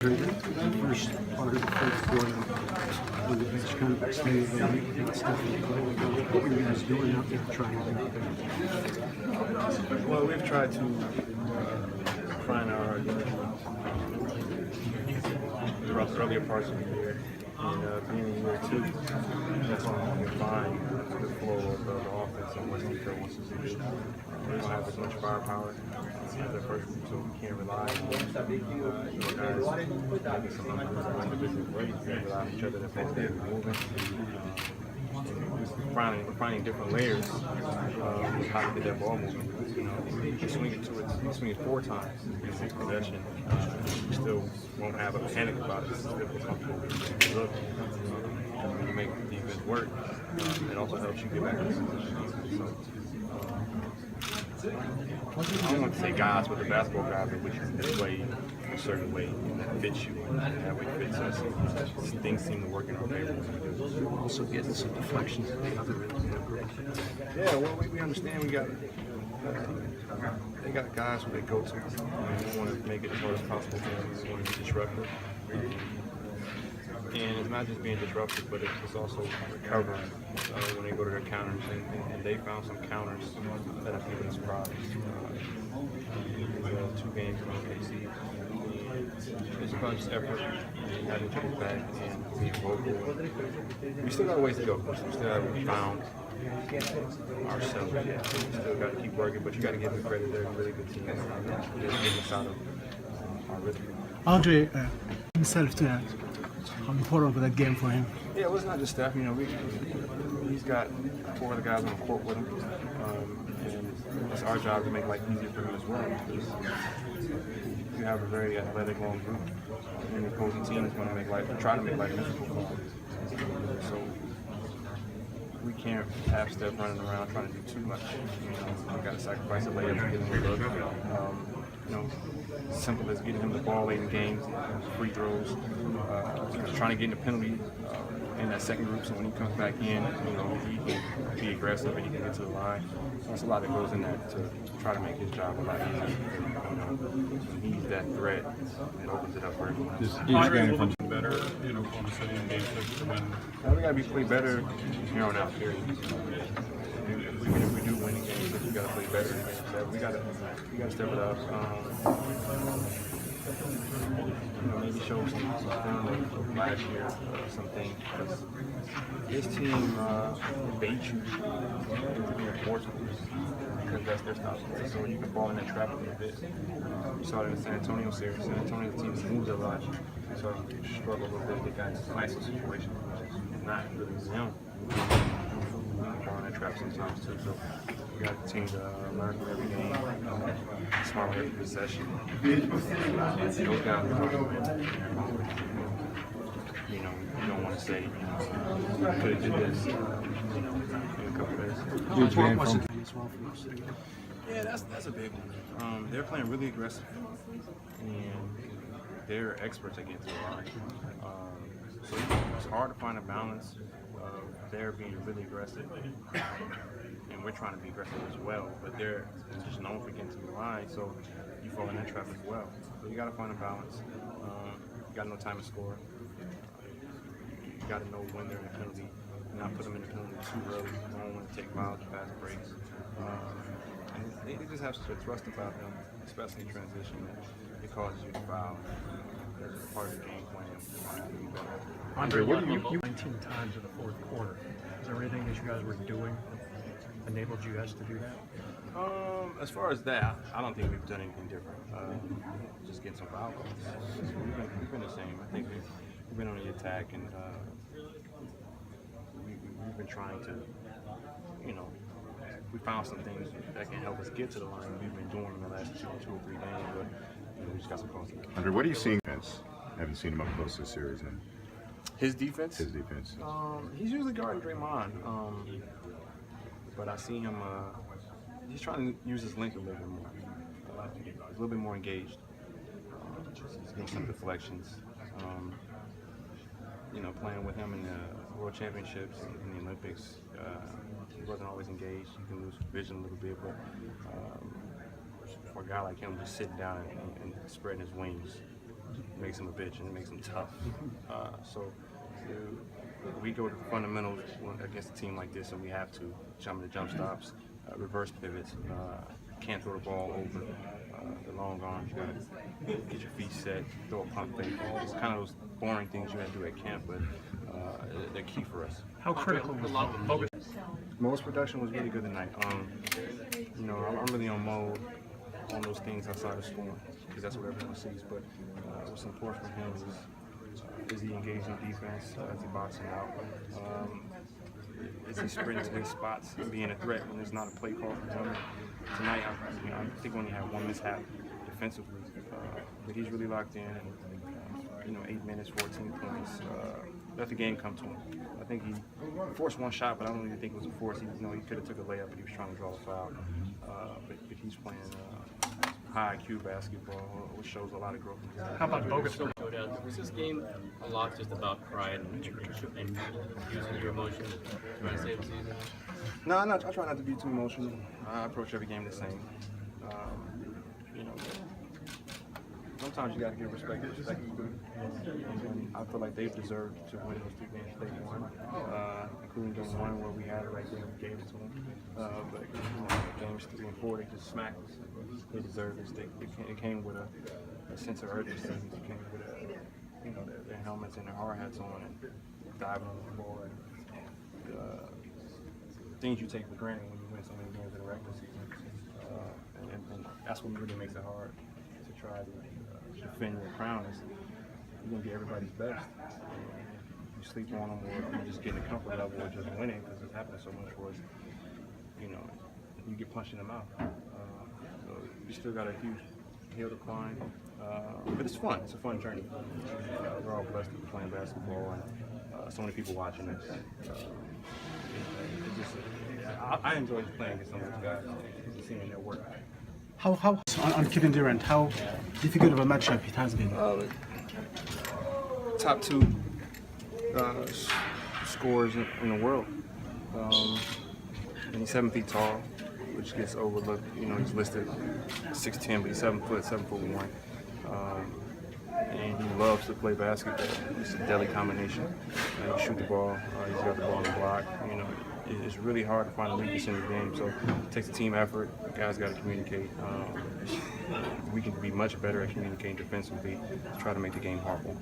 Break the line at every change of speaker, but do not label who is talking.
The first part of the fourth quarter, when the bench kind of extended and got stuff in the play, what were you guys doing out there trying to do better?
Well, we've tried to find our throughout the earlier parts of the year, and being in year two, that's when we find the flow of the offense and what Steve Kerr wants us to do. We don't have as much firepower as the first group, so we can't rely on guys maybe some individual plays. We can't rely on each other. The next day we're moving. We're finding different layers of how to get that ball moving. You know, you swing it 4 times in 6 possession. You still won't have a panic about it. It's still comfortable. Look, when you make the defense work, it also helps you get back in the position. So, I don't want to say guys, but the basketball guys that we can play a certain way that fits you, and that way fits us. Things seem to work in our favor.
Also getting some deflections at the other end of the group.
Yeah, well, we understand they got guys who they go to. They want to make it as hard as possible for them. They want to be disruptive. And it's not just being disruptive, but it's also recovering when they go to their counters. And they found some counters that I think are surprised. 2 games in OKC. It's about just effort, having each other's back, and being vocal. We still got a ways to go. We still haven't found ourselves yet. We still got to keep working, but you got to give them credit. They're a really good team. They're getting us out of our rhythm.
Andre himself tonight. How important was that game for him?
Yeah, well, it's not just Steph. You know, he's got 4 other guys on the court with him, and it's our job to make life easier for him as well. Because you have a very athletic, long group, and the opposing team is going to try to make life miserable for him. So we can't have Steph running around trying to do too much. You know, we got to sacrifice a layup to get him a look. You know, simple as getting him the ball late in games, free throws, trying to get in the penalty in that second group, so when he comes back in, you know, he can be aggressive and he can get to the line. There's a lot that goes in that to try to make his job a lot easier. You know, when he's that threat, it opens it up for everyone else.
Andre will be better, you know, on the city in game 6 to win.
We got to play better here on out, period. If we do win the game, we got to play better in game 7. We got to step it up. You know, maybe show some film of last year, something, because this team bait you into being forceful because that's their style. So you can fall in that trap a little bit. You saw it in the San Antonio series. San Antonio team moves a lot, so you struggle a little bit to get guys in ISO situations. It's not really them. You can fall in that trap sometimes too. So we got to continue to learn from every game, smart every possession. Those guys are talking about, you know, you don't want to say, you know, could have did this, you know, in a couple days.
What was it as well for us?
Yeah, that's a big one. They're playing really aggressive, and they're experts at getting to the line. So it's hard to find a balance of they're being really aggressive, and we're trying to be aggressive as well, but they're just known for getting to the line, so you fall in that trap as well. So you got to find a balance. You got to know time to score. You got to know when they're in the penalty, not put them in the penalty too early. You don't want to take fouls and fast breaks. And they just have such a thrust about them, especially in transition, that it causes you to foul. That's part of the game plan.
Andre, you 19 times in the fourth quarter. Is there anything that you guys were doing that enabled you guys to do that?
As far as that, I don't think we've done anything different. Just getting some foul calls. We've been the same. I think we've been on the attack, and we've been trying to, you know, we found some things that can help us get to the line. We've been doing in the last 2 or 3 games, but you know, we just got some calls.
Andre, what are you seeing? Haven't seen him up close this series. And
his defense?
His defense.
He's usually guarding Draymond, but I see him. He's trying to use his length a little bit more. He's a little bit more engaged. He's getting some deflections. You know, playing with him in the World Championships and the Olympics, he wasn't always engaged. You can lose vision a little bit, but for a guy like him, just sitting down and spreading his wings, it makes him a bitch and it makes him tough. So we go to the fundamentals against a team like this, and we have to jump into jump stops, reverse pivots, can't throw the ball over the long arms. You got to get your feet set, throw a pump fake. It's kind of those boring things you got to do at camp, but they're key for us.
How critical was Bogut?
Mo's production was really good tonight. You know, I'm really on Mo on those things outside of scoring, because that's what everyone sees. But what's important for him is he engaged in defense, is he boxing out, is he sprinting to his spots and being a threat when there's not a play call for him. Tonight, I think we only had one mishap defensively, but he's really locked in. And, 8 minutes, 14 points. Let the game come to him. I think he forced one shot, but I don't even think it was a force. He could have took a layup, but he was trying to draw a foul. But he's playing high IQ basketball, which shows a lot of growth.
How about Bogut?
Was this game a lot just about pride and using your emotions to try to save the season?
No, I try not to be too emotional. I approach every game the same. Sometimes you got to give respect to respect is due. And I feel like they've deserved to win those 2 games they won, including game 1 where we had it right there and we gave it to them. But games 3 and 4, they just smacked us. They deserved it. It came with a sense of urgency. It came with their helmets and their hard hats on and diving on the floor. And, things you take for granted when you win so many games in the regular season. And that's what really makes it hard to try to defend your crown. Is you're going to get everybody's best. You sleep on them, or you just get in the comfort level of just winning, because it's happening so much for us. You get punched in the mouth. So you still got a huge hill to climb. But it's fun. It's a fun journey. We're all blessed to be playing basketball, and so many people watching us. I enjoy playing against some of these guys and seeing their work.
How on Kevin Durant, how difficult of a matchup it has been?
Top 2 scorers in the world. And he's 7 feet tall, which gets overlooked. He's listed 6'10", but he's 7 foot 1. And he loves to play basketball. It's a deadly combination. He shoot the ball. He's got the ball on the block. It's really hard to find a weakness in the game, so it takes a team effort. The guys got to communicate. We can be much better at communicating defensively to try to make the game horrible.